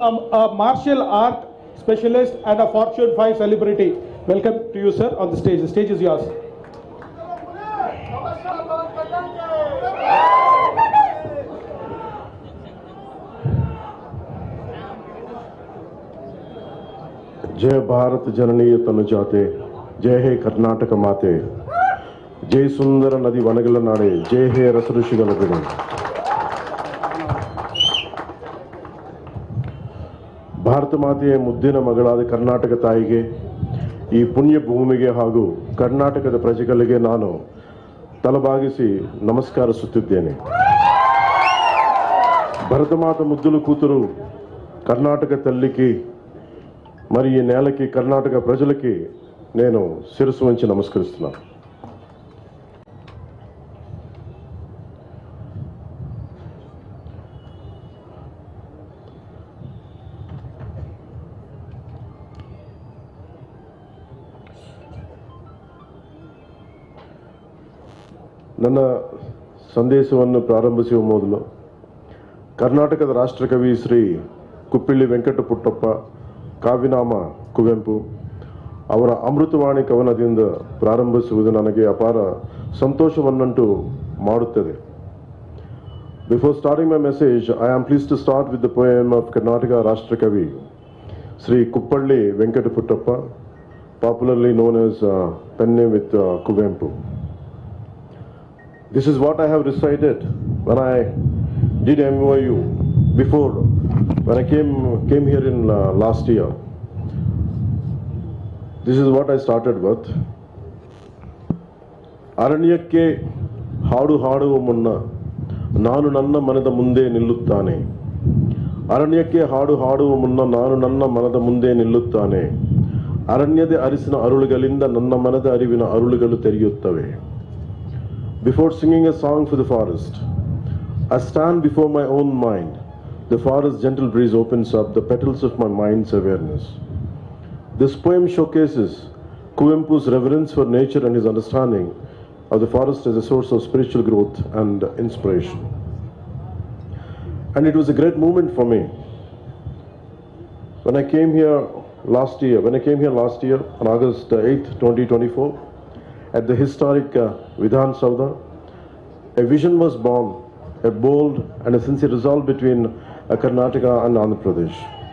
A martial art specialist and a Fortune 5 celebrity. Welcome to you, sir, on the stage. The stage is yours. जय भारत जननीय तनुजाते, जय हे कर्नाटक माते, जय सुंदर नदी वनगल नाडे, जय हे रस ऋषिगल बिडे. ಭಾರತ ಮಾತೆಯ ಮುದ್ದಿನ ಮಗಳಾದ ಕರ್ನಾಟಕ ತಾಯಿಗೆ, ಈ ಪುಣ್ಯ ಭೂಮಿಗೆ ಹಾಗೂ ಕರ್ನಾಟಕದ ಪ್ರಜೆಗಳಿಗೆ ನಾನು ತಲೆಬಾಗಿಸಿ ನಮಸ್ಕರಿಸುತ್ತಿದ್ದೇನೆ. భరత మాత ముద్దుల కూతురు కర్ణాటక తల్లికి మరి ఈ నేలకి కర్ణాటక ప్రజలకి నేను శిరస్సు వంచి నమస్కరిస్తున్నాను. ನನ್ನ ಸಂದೇಶವನ್ನು ಪ್ರಾರಂಭಿಸುವ ಮೊದಲು ಕರ್ನಾಟಕದ ರಾಷ್ಟ್ರಕವಿ ಶ್ರೀ ಕುಪ್ಪಳ್ಳಿ ವೆಂಕಟ ಪುಟ್ಟಪ್ಪ ಕಾವ್ಯನಾಮ ಕುವೆಂಪು ಅವರ ಅಮೃತವಾಣಿ ಕವನದಿಂದ ಪ್ರಾರಂಭಿಸುವುದು ನನಗೆ ಅಪಾರ ಸಂತೋಷವನ್ನುಂಟು ಮಾಡುತ್ತದೆ. Before starting my message, I am pleased to start with the poem of Karnataka Rashtrakavi Sri Kuppalli Venkata Puttappa, popularly known as pen name with Kuvempu. This is what I have recited when I did MYU before, when I came here in last year. This is what I started with. ಅರಣ್ಯಕ್ಕೆ ಹಾಡು ಹಾಡುವ ಮುನ್ನ ನಾನು ನನ್ನ ಮನದ ಮುಂದೆ ನಿಲ್ಲುತ್ತಾನೆ. ಅರಣ್ಯಕ್ಕೆ ಹಾಡು ಹಾಡುವ ಮುನ್ನ ನಾನು ನನ್ನ ಮನದ ಮುಂದೆ ನಿಲ್ಲುತ್ತಾನೆ. ಅರಣ್ಯದ ಅರಿಸಿನ ಅರುಳುಗಳಿಂದ ನನ್ನ ಮನದ ಅರಿವಿನ ಅರುಳುಗಳು ತೆರೆಯುತ್ತವೆ. Before singing a song for the forest, I stand before my own mind. The forest's gentle breeze opens up the petals of my mind's awareness. This poem showcases Kuvempu's reverence for nature and his understanding of the forest as a source of spiritual growth and inspiration. And it was a great moment for me. When I came here last year on August 8th, 2024, at the historic Vidhan Saudha, a vision was born, a bold and a sincere resolve between Karnataka and Andhra Pradesh.